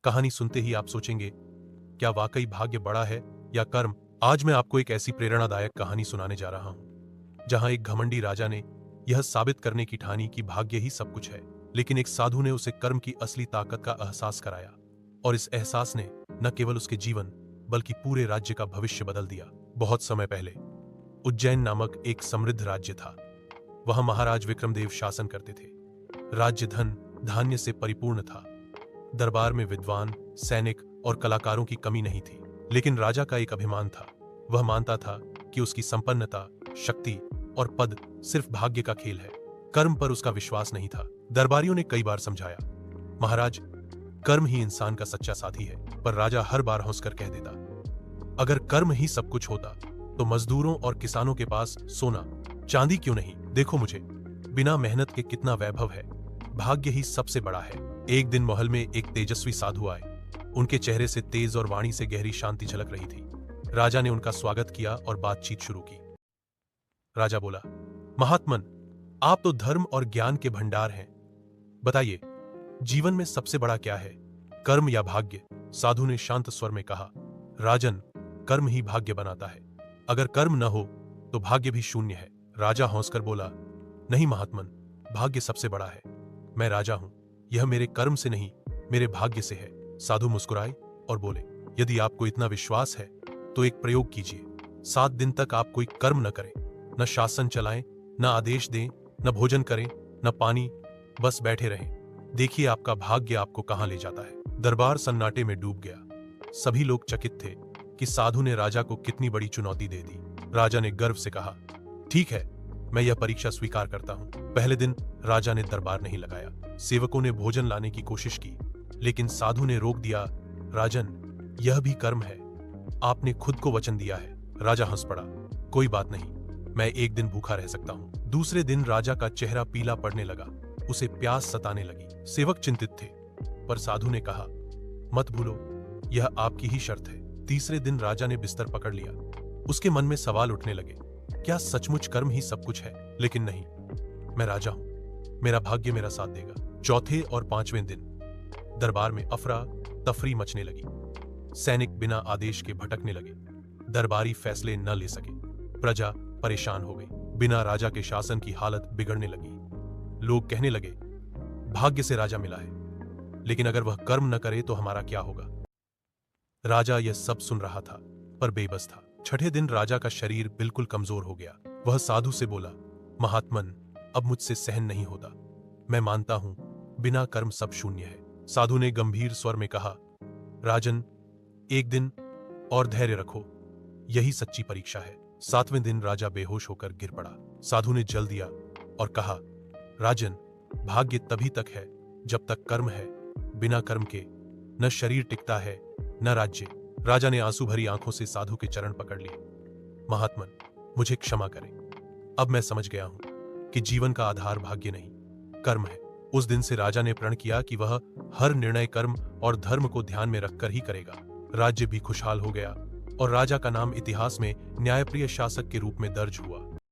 कहानी सुनते ही आप सोचेंगे, क्या वाकई भाग्य बड़ा है या कर्म? आज मैं आपको एक ऐसी प्रेरणादायक कहानी सुनाने जा रहा हूं, जहां एक घमंडी राजा ने यह साबित करने की ठानी कि भाग्य ही सब कुछ है, लेकिन एक साधु ने उसे कर्म की असली ताकत का एहसास कराया, और इस एहसास ने न केवल उसके जीवन बल्कि पूरे राज्य का भविष्य बदल दिया। बहुत समय पहले उज्जैन नामक एक समृद्ध राज्य था। वहां महाराज विक्रमदेव शासन करते थे। राज्य धन धान्य से परिपूर्ण था। दरबार में विद्वान, सैनिक और कलाकारों की कमी नहीं थी। लेकिन राजा का एक अभिमान था। वह मानता था कि उसकी संपन्नता, शक्ति और पद सिर्फ भाग्य का खेल है। कर्म पर उसका विश्वास नहीं था। दरबारियों ने कई बार समझाया, महाराज, कर्म ही इंसान का सच्चा साथी है। पर राजा हर बार हंसकर कह देता, अगर कर्म ही सब कुछ होता तो मजदूरों और किसानों के पास सोना चांदी क्यों नहीं? देखो मुझे, बिना मेहनत के कितना वैभव है। भाग्य ही सबसे बड़ा है। एक दिन महल में एक तेजस्वी साधु आए। उनके चेहरे से तेज और वाणी से गहरी शांति झलक रही थी। राजा ने उनका स्वागत किया और बातचीत शुरू की। राजा बोला, महात्मन, आप तो धर्म और ज्ञान के भंडार हैं। बताइए, जीवन में सबसे बड़ा क्या है, कर्म या भाग्य? साधु ने शांत स्वर में कहा, राजन, कर्म ही भाग्य बनाता है। अगर कर्म न हो तो भाग्य भी शून्य है। राजा हंसकर बोला, नहीं महात्मन, भाग्य सबसे बड़ा है। मैं राजा हूं, यह मेरे कर्म से नहीं, मेरे भाग्य से है। साधु मुस्कुराए और बोले, यदि आपको इतना विश्वास है तो एक प्रयोग कीजिए। 7 दिन तक आप कोई कर्म न करें, न शासन चलाएं, न आदेश दें, न भोजन करें, न पानी, बस बैठे रहें। देखिए आपका भाग्य आपको कहां ले जाता है। दरबार सन्नाटे में डूब गया। सभी लोग चकित थे कि साधु ने राजा को कितनी बड़ी चुनौती दे दी। राजा ने गर्व से कहा, ठीक है, मैं यह परीक्षा स्वीकार करता हूं। पहले दिन राजा ने दरबार नहीं लगाया। सेवकों ने भोजन लाने की कोशिश की, लेकिन साधु ने रोक दिया। राजन, यह भी कर्म है, आपने खुद को वचन दिया है। राजा हंस पड़ा, कोई बात नहीं, मैं एक दिन भूखा रह सकता हूं। दूसरे दिन राजा का चेहरा पीला पड़ने लगा। उसे प्यास सताने लगी। सेवक चिंतित थे, पर साधु ने कहा, मत भूलो, यह आपकी ही शर्त है। तीसरे दिन राजा ने बिस्तर पकड़ लिया। उसके मन में सवाल उठने लगे, क्या सचमुच कर्म ही सब कुछ है? लेकिन नहीं, मैं राजा हूं, मेरा भाग्य मेरा साथ देगा। चौथे और 5वें दिन दरबार में अफरा तफरी मचने लगी। सैनिक बिना आदेश के भटकने लगे। दरबारी फैसले न ले सके। प्रजा परेशान हो गई। बिना राजा के शासन की हालत बिगड़ने लगी। लोग कहने लगे, भाग्य से राजा मिला है, लेकिन अगर वह कर्म न करे तो हमारा क्या होगा? राजा यह सब सुन रहा था, पर बेबस था। छठे दिन राजा का शरीर बिल्कुल कमजोर हो गया। वह साधु से बोला, महात्मन, अब मुझसे सहन नहीं होता। मैं मानता हूं, बिना कर्म सब शून्य है। साधु ने गंभीर स्वर में कहा, राजन, एक दिन और धैर्य रखो, यही सच्ची परीक्षा है। 7वें दिन राजा बेहोश होकर गिर पड़ा। साधु ने जल दिया और कहा, राजन, भाग्य तभी तक है जब तक कर्म है। बिना कर्म के न शरीर टिकता है, न राज्य। राजा ने आंसू भरी आंखों से साधु के चरण पकड़ लिए। महात्मन, मुझे क्षमा करें। अब मैं समझ गया हूं कि जीवन का आधार भाग्य नहीं, कर्म है। उस दिन से राजा ने प्रण किया कि वह हर निर्णय कर्म और धर्म को ध्यान में रखकर ही करेगा। राज्य भी खुशहाल हो गया और राजा का नाम इतिहास में न्यायप्रिय शासक के रूप में दर्ज हुआ।